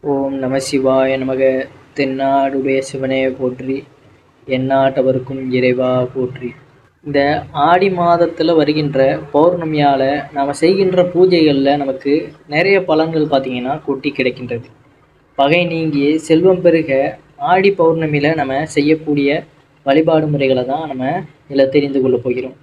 ஓம் நம சிவாய நமக. தென்னாடுடைய சிவனே போற்றி, எந்நாட்டவர்க்கும் இறைவா போற்றி. இந்த ஆடி மாதத்தில் வருகின்ற பௌர்ணமியால் நாம் செய்கின்ற பூஜைகளில் நமக்கு நிறைய பலன்கள் பார்த்திங்கன்னா கொட்டி கிடைக்கின்றது. பகை நீங்கி செல்வம் பெருக ஆடி பௌர்ணமியில் நம்ம செய்யக்கூடிய வழிபாடு முறைகளை தான் நம்ம இதில் தெரிந்து கொள்ள போகிறோம்.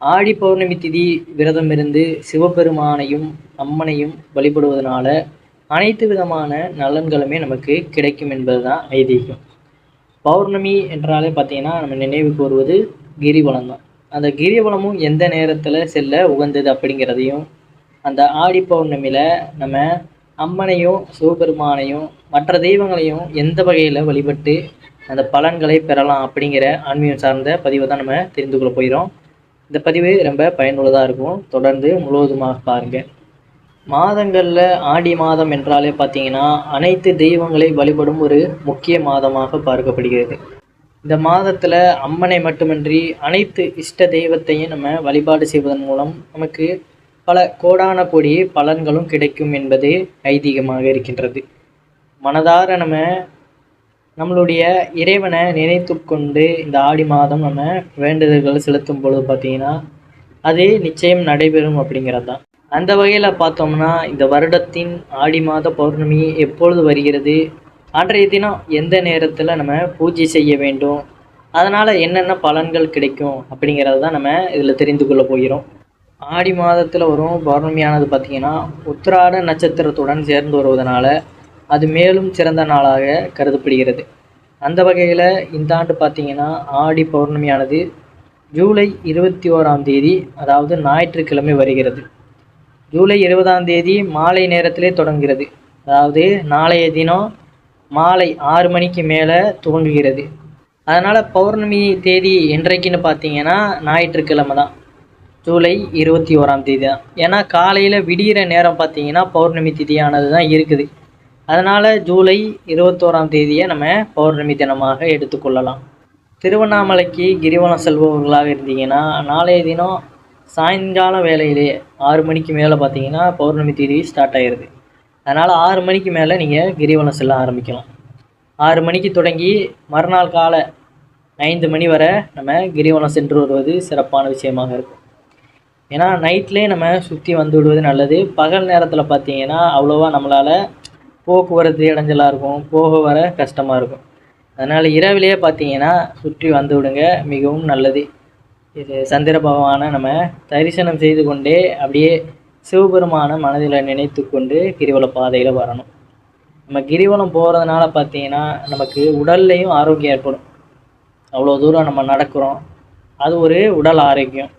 ஆடி பௌர்ணமி திதி விரதம் இருந்து சிவபெருமானையும் அம்மனையும் வழிபடுவதனால அனைத்து விதமான நலன்களுமே நமக்கு கிடைக்கும் என்பது தான் ஐதீகம். பௌர்ணமி என்றாலே பார்த்தீங்கன்னா நம்ம நினைவுக்கு வருவது கிரிவலம் தான். அந்த கிரிவலமும் எந்த நேரத்தில் செல்ல உகந்தது அப்படிங்கிறதையும், அந்த ஆடி பௌர்ணமியில் நம்ம அம்மனையும் சிவபெருமானையும் மற்ற தெய்வங்களையும் எந்த வகையில் வழிபட்டு அந்த பலன்களை பெறலாம் அப்படிங்கிற ஆன்மீகம் சார்ந்த பதிவை தான் நம்ம தெரிந்து கொள்ள போகிறோம். இந்த பதிவு ரொம்ப பயனுள்ளதாக இருக்கும். தொடர்ந்து முழுவதுமாக பாருங்கள். மாதங்களில் ஆடி மாதம் என்றாலே பார்த்தீங்கன்னா அனைத்து தெய்வங்களை வழிபடும் ஒரு முக்கிய மாதமாக பார்க்கப்படுகிறது. இந்த மாதத்தில் அம்மனை மட்டுமின்றி அனைத்து இஷ்ட தெய்வத்தையும் நம்ம வழிபாடு செய்வதன் மூலம் நமக்கு பல கோடான கோடி பலன்களும் கிடைக்கும் என்பது ஐதீகமாக இருக்கின்றது. மனதார நம்மளுடைய இறைவனை நினைத்து கொண்டு இந்த ஆடி மாதம் நம்ம வேண்டுதல்கள் செலுத்தும் பொழுது பார்த்திங்கன்னா அது நிச்சயம் நடைபெறும் அப்படிங்கிறது தான். அந்த வகையில் பார்த்தோம்னா இந்த வருடத்தின் ஆடி மாத பௌர்ணமி எப்பொழுது வருகிறது, அன்றைய தினம் எந்த நேரத்தில் நம்ம பூஜை செய்ய வேண்டும், அதனால் என்னென்ன பலன்கள் கிடைக்கும் அப்படிங்கிறத தான் நம்ம இதில் தெரிந்து கொள்ள போகிறோம். ஆடி மாதத்தில் வரும் பௌர்ணமியானது பார்த்திங்கன்னா உத்திராட நட்சத்திரத்துடன் சேர்ந்து வருவதனால அது மேலும் சிறந்த நாளாக கருதப்படுகிறது. அந்த வகையில் இந்த ஆண்டு பார்த்திங்கன்னா ஆடி பௌர்ணமியானது ஜூலை 21ஆம் தேதி, அதாவது ஞாயிற்றுக்கிழமை வருகிறது. ஜூலை 20ஆம் தேதி மாலை நேரத்திலே தொடங்குகிறது. அதாவது நாளைய தினம் மாலை 6 மணிக்கு மேலே துவங்குகிறது. அதனால் பௌர்ணமி தேதி என்றைக்குன்னு பார்த்தீங்கன்னா ஞாயிற்றுக்கிழமை தான், ஜூலை 21ஆம் தேதி தான். ஏன்னா காலையில் விடிகிற நேரம் பார்த்தீங்கன்னா பௌர்ணமி திதியானது தான் இருக்குது. அதனால் ஜூலை 21ஆம் தேதியை நம்ம பௌர்ணமி தினமாக எடுத்துக்கொள்ளலாம். திருவண்ணாமலைக்கு கிரிவலம் செல்பவர்களாக இருந்தீங்கன்னா நாளைய தினம் சாயங்காலம் வேலையிலே 6 மணிக்கு மேலே பார்த்தீங்கன்னா பௌர்ணமி தேதி ஸ்டார்ட் ஆகிடுது. அதனால் 6 மணிக்கு மேலே நீங்கள் கிரிவலம் செல்ல ஆரம்பிக்கலாம். 6 மணிக்கு தொடங்கி மறுநாள் காலை 5 மணி வரை நம்ம கிரிவலம் சென்று வருவது சிறப்பான விஷயமாக இருக்கும். ஏன்னா நைட்லேயே நம்ம சுற்றி வந்து விடுவது நல்லது. பகல் நேரத்தில் பார்த்தீங்கன்னா அவ்வளோவா நம்மளால் போக்குவரத்து இடைஞ்சலாக இருக்கும், போக வர கஷ்டமாக இருக்கும். அதனால் இரவிலேயே பார்த்தீங்கன்னா சுற்றி வந்து விடுங்க, மிகவும் நல்லது. இது சந்திர பகவானை நம்ம தரிசனம் செய்து கொண்டே அப்படியே சிவபெருமான மனதில் நினைத்து கொண்டு கிரிவல பாதையில் வரணும். நம்ம கிரிவலம் போகிறதுனால பார்த்தீங்கன்னா நமக்கு உடல்லையும் ஆரோக்கியம் ஏற்படும். அவ்வளோ தூரம் நம்ம நடக்கிறோம், அது ஒரு உடல் ஆரோக்கியம்.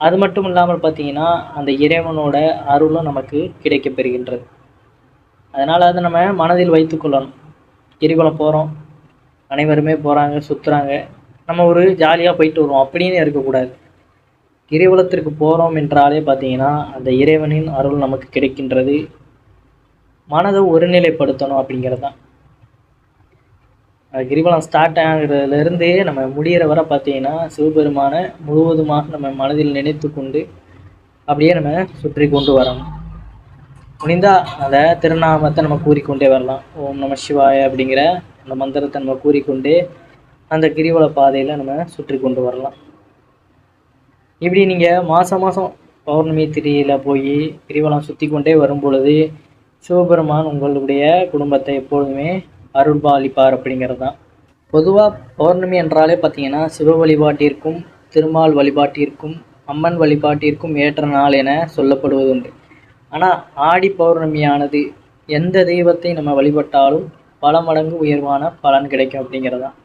அது மட்டும் இல்லாமல் பார்த்தீங்கன்னா அந்த இறைவனோட அருளும் நமக்கு கிடைக்கப்பெறுகின்றது. அதனால் அதை நம்ம மனதில் வைத்து கொள்ளணும். கிரிவலம் போகிறோம், அனைவருமே போகிறாங்க, சுற்றுறாங்க, நம்ம ஒரு ஜாலியாக போயிட்டு வருவோம் அப்படின்னு இருக்கக்கூடாது. கிரிவலத்திற்கு போகிறோம் என்றாலே பார்த்தீங்கன்னா அந்த இறைவனின் அருள் நமக்கு கிடைக்கின்றது. மனதை ஒருநிலைப்படுத்தணும் அப்படிங்கிறது தான். கிரிவலம் ஸ்டார்ட் ஆகிறதுலேருந்து நம்ம முடிகிற வரை பார்த்தீங்கன்னா சிவபெருமானை முழுவதுமாக நம்ம மனதில் நினைத்து கொண்டு அப்படியே நம்ம சுற்றி கொண்டு வரணும். முடிந்தால் அந்த திருநாமத்தை நம்ம கூறிக்கொண்டே வரலாம். ஓம் நம சிவாய அப்படிங்கிற அந்த மந்திரத்தை நம்ம கூறிக்கொண்டே அந்த கிரிவல பாதையில் நம்ம சுற்றி கொண்டு வரலாம். இப்படி நீங்கள் மாதம் பௌர்ணமி திதியில் போய் கிரிவலம் சுற்றி கொண்டே வரும் பொழுது சிவபெருமான் உங்களுடைய குடும்பத்தை எப்பொழுதுமே அருள்பாலிப்பார் அப்படிங்கிறது தான். பொதுவாக பௌர்ணமி என்றாலே பார்த்திங்கன்னா சிவ வழிபாட்டிற்கும் திருமால் வழிபாட்டிற்கும் அம்மன் வழிபாட்டிற்கும் ஏற்ற நாள் என சொல்லப்படுவது உண்டு. ஆனால் ஆடி பௌர்ணமியானது எந்த தெய்வத்தை நம்ம வழிபட்டாலும் பல மடங்கு உயர்வான பலன் கிடைக்கும் அப்படிங்கிறது தான்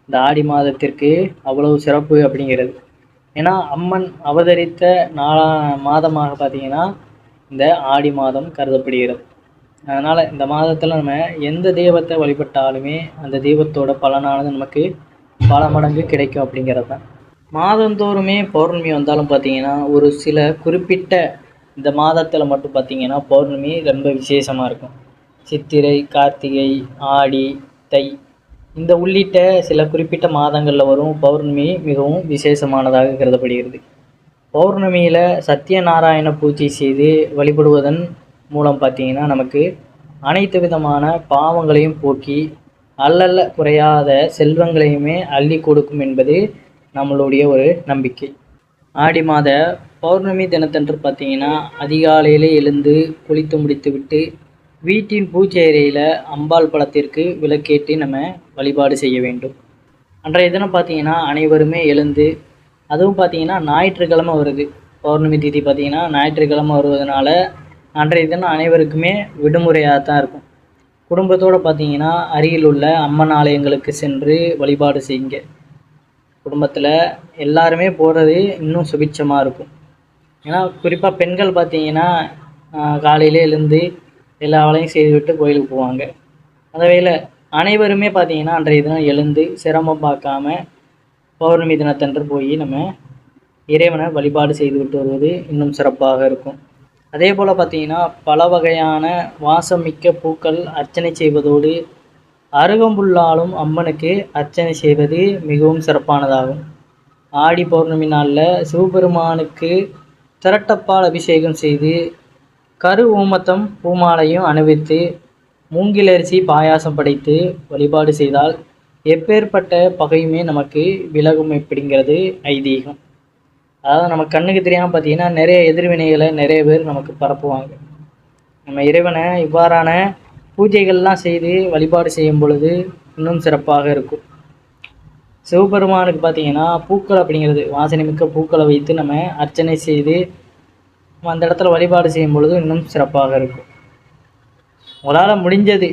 இந்த ஆடி மாதத்திற்கு அவ்வளவு சிறப்பு அப்படிங்கிறது. ஏன்னா அம்மன் அவதரித்த மாதமாக பார்த்திங்கன்னா இந்த ஆடி மாதம் கருதப்படுகிறது. அதனால் இந்த மாதத்தில் நம்ம எந்த தெய்வத்தை வழிபட்டாலுமே அந்த தெய்வத்தோட பலனானது நமக்கு பல மடங்கு கிடைக்கும் அப்படிங்கிறது தான். மாதந்தோறுமே பௌர்ணமி வந்தாலும் பார்த்திங்கன்னா ஒரு சில குறிப்பிட்ட இந்த மாதத்தில் மட்டும் பார்த்திங்கன்னா பௌர்ணமி ரொம்ப விசேஷமாக இருக்கும். சித்திரை, கார்த்திகை, ஆடி, தை இந்த உள்ளிட்ட சில குறிப்பிட்ட மாதங்களில் வரும் பௌர்ணமி மிகவும் விசேஷமானதாக கருதப்படுகிறது. பௌர்ணமியில் சத்யநாராயண பூஜை செய்து வழிபடுவதன் மூலம் பார்த்திங்கன்னா நமக்கு அனைத்து விதமான பாவங்களையும் போக்கி அல்லல்ல குறையாத செல்வங்களையுமே அள்ளி கொடுக்கும் என்பது நம்மளுடைய ஒரு நம்பிக்கை. ஆடி மாத பௌர்ணமி தினத்தன்று பார்த்தீங்கன்னா அதிகாலையிலே எழுந்து குளித்து முடித்துவிட்டு வீட்டின் பூஜை அறையில் அம்பாள் படத்திற்கு விளக்கேற்றி நம்ம வழிபாடு செய்ய வேண்டும். அன்றைய தினம் பார்த்தீங்கன்னா அனைவருமே எழுந்து, அதுவும் பார்த்தீங்கன்னா ஞாயிற்றுக்கிழமை வருது, பௌர்ணமி திதி பார்த்தீங்கன்னா ஞாயிற்றுக்கிழமை வருவதனால அன்றைய தினம் அனைவருக்குமே விடுமுறையாக தான் இருக்கும். குடும்பத்தோடு பார்த்தீங்கன்னா அருகில் உள்ள அம்மன் ஆலயங்களுக்கு சென்று வழிபாடு செய்யுங்க. குடும்பத்தில் எல்லாருமே போகிறது இன்னும் சுபிட்சமாக இருக்கும். ஏன்னா குறிப்பாக பெண்கள் பார்த்தீங்கன்னா காலையிலே எழுந்து எல்லா வேலையும் செய்துவிட்டு கோயிலுக்கு போவாங்க. அந்த வேளை அனைவருமே பார்த்தீங்கன்னா அன்றைய தினம் எழுந்து சிரமம் பார்க்காம பௌர்ணமி தினத்தன்று போய் நம்ம இறைவனை வழிபாடு செய்துவிட்டு வருவது இன்னும் சிறப்பாக இருக்கும். அதே போல் பார்த்தீங்கன்னா பல வகையான வாசம் மிக்க பூக்கள் அர்ச்சனை செய்வதோடு அருகம்புல்லாலும் அம்மனுக்கு அர்ச்சனை செய்வது மிகவும் சிறப்பானதாகும். ஆடி பௌர்ணமி நாளில் சிவபெருமானுக்கு திரட்டப்பால் அபிஷேகம் செய்து கரு ஊமத்தம் பூமாலையும் அணிவித்து மூங்கிலரிசி பாயாசம் படைத்து வழிபாடு செய்தால் எப்பேற்பட்ட பகையுமே நமக்கு விலகும் அப்படிங்கிறது ஐதீகம். அதாவது நம்ம கண்ணுக்கு தெரியாமல் பார்த்தீங்கன்னா நிறைய எதிர்வினைகளை நிறைய பேர் நமக்கு பரப்புவாங்க. நம்ம இறைவனை இவ்வாறான பூஜைகள்லாம் செய்து வழிபாடு செய்யும் பொழுது இன்னும் சிறப்பாக இருக்கும். சிவபெருமானுக்கு பார்த்தீங்கன்னா பூக்கள் அப்படிங்கிறது வாசனை மிக்க பூக்களை வைத்து நம்ம அர்ச்சனை செய்து அந்த இடத்துல வழிபாடு செய்யும் பொழுது இன்னும் சிறப்பாக இருக்கும். உங்களால் முடிஞ்சது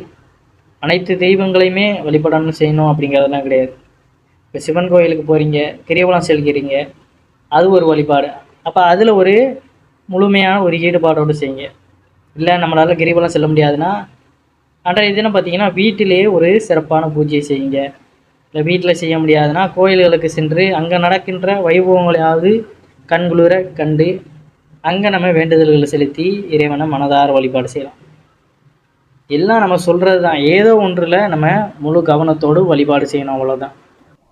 அனைத்து தெய்வங்களையுமே வழிபடணும் செய்யணும் அப்படிங்கிறதெல்லாம் கிடையாது. இப்போ சிவன் கோயிலுக்கு போகிறீங்க, கிரிவலம் செல்கிறீங்க, அது ஒரு வழிபாடு. அப்போ அதில் ஒரு முழுமையான ஒரு ஈடுபாடோடு செய்யுங்க. இல்லை நம்மளால் கிரிவலம் செல்ல முடியாதுன்னா அன்றைய தினம் பார்த்தீங்கன்னா வீட்டிலேயே ஒரு சிறப்பான பூஜையை செய்யுங்க. இல்லை வீட்டில் செய்ய முடியாதுன்னா கோயில்களுக்கு சென்று அங்கே நடக்கின்ற வைபவங்களையாவது கண்குளிர கண்டு அங்கே நம்ம வேண்டுதல்களை செலுத்தி இறைவனை மனதார வழிபாடு செய்யலாம். எல்லாம் நம்ம சொல்கிறது தான், ஏதோ ஒன்றில் நம்ம முழு கவனத்தோடு வழிபாடு செய்யணும், அவ்வளோதான்.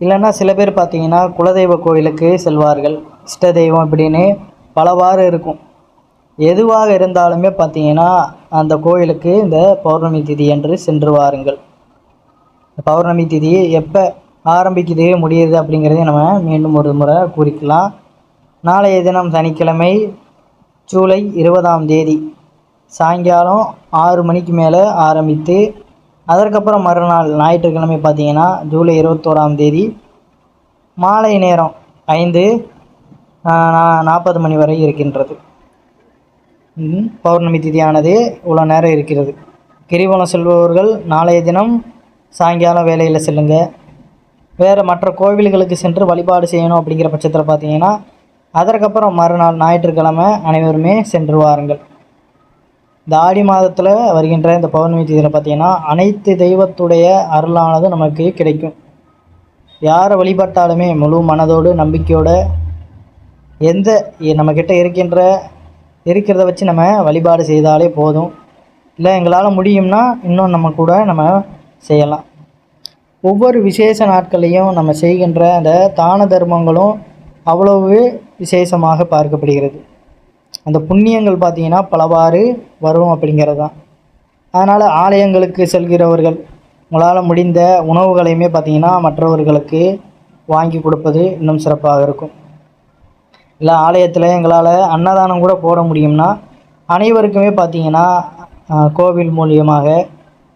இல்லைன்னா சில பேர் பார்த்தீங்கன்னா குலதெய்வ கோயிலுக்கு செல்வார்கள், இஷ்ட தெய்வம் அப்படின்னு பலவாறு இருக்கும். எதுவாக இருந்தாலுமே பார்த்தீங்கன்னா அந்த கோயிலுக்கு இந்த பௌர்ணமி திதி என்று சென்று வாருங்கள். பௌர்ணமி திதி எப்போ ஆரம்பிக்குது முடியுது அப்படிங்கிறதையும் நம்ம மீண்டும் ஒரு முறை குறிக்கலாம். நாளைய தினம் சனிக்கிழமை ஜூலை 20ஆம் தேதி சாயங்காலம் 6 மணிக்கு மேலே ஆரம்பித்து அதற்கப்புறம் மறுநாள் ஞாயிற்றுக்கிழமை பார்த்தீங்கன்னா ஜூலை 21ஆம் தேதி மாலை நேரம் 5:40 மணி வரை இருக்கின்றது. பௌர்ணமி திதியானது இவ்வளோ நேரம் இருக்கிறது. கிரிவலம் செல்பவர்கள் நாளைய தினம் சாயங்காலம் வேலையில் செல்லுங்க. வேறு மற்ற கோவில்களுக்கு சென்று வழிபாடு செய்யணும் அப்படிங்கிற பட்சத்தில் பார்த்தீங்கன்னா அதற்கப்புறம் மறுநாள் ஞாயிற்றுக்கிழமை அனைவருமே சென்று வாருங்கள். இந்த ஆடி மாதத்தில் வருகின்ற இந்த பௌர்ணமி திதியில் பார்த்தீங்கன்னா அனைத்து தெய்வத்துடைய அருளானது நமக்கு கிடைக்கும். யாரை வழிபட்டாலுமே முழு மனதோடு நம்பிக்கையோடு எந்த நம்மக்கிட்ட இருக்கிறத வச்சு நம்ம வழிபாடு செய்தாலே போதும். இல்லை எங்களால் முடியும்னா இன்னும் நம்ம கூட நம்ம செய்யலாம். ஒவ்வொரு விசேஷ நாட்களையும் நம்ம செய்கின்ற அந்த தான தர்மங்களும் அவ்வளவு விசேஷமாக பார்க்கப்படுகிறது. அந்த புண்ணியங்கள் பார்த்திங்கன்னா பலவாறு வரும் அப்படிங்கிறது தான். அதனால் ஆலயங்களுக்கு செல்கிறவர்கள் உங்களால் முடிந்த உணவுகளையுமே பார்த்திங்கன்னா மற்றவர்களுக்கு வாங்கி கொடுப்பது இன்னும் சிறப்பாக இருக்கும். இல்லை ஆலயத்தில் எங்களால் அன்னதானம் கூட போட முடியும்னா அனைவருக்குமே பார்த்திங்கன்னா கோவில் மூலியமாக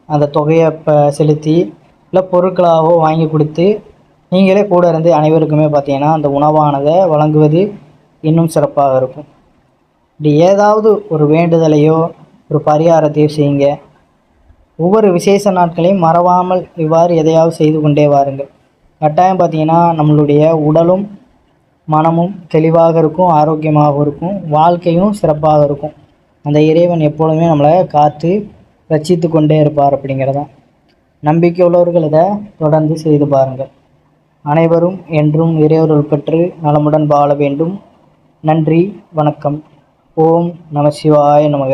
அந்த தொகையை செலுத்தி இல்லை பொருட்களாகவோ வாங்கி கொடுத்து நீங்களே கூட இருந்து அனைவருக்குமே பார்த்திங்கன்னா அந்த உணவானதை வழங்குவது இன்னும் சிறப்பாக இருக்கும். இப்படி ஏதாவது ஒரு வேண்டுதலையோ ஒரு பரிகாரத்தையோ செய்யுங்க. ஒவ்வொரு விசேஷ நாட்களையும் மறவாமல் இவ்வாறு எதையாவது செய்து கொண்டே வாருங்கள். கட்டாயம் பார்த்திங்கன்னா நம்மளுடைய உடலும் மனமும் தெளிவாக இருக்கும், ஆரோக்கியமாகவும் இருக்கும், வாழ்க்கையும் சிறப்பாக இருக்கும். அந்த இறைவன் எப்பொழுதுமே நம்மளை காத்து ரட்சித்து கொண்டே இருப்பார் அப்படிங்கிறதான். நம்பிக்கை உள்ளவர்கள் இதை தொடர்ந்து செய்து பாருங்கள். அனைவரும் என்றும் இறையருள் பெற்று நலமுடன் வாழ வேண்டும். நன்றி, வணக்கம். ஓம் நம சிவாய நமக.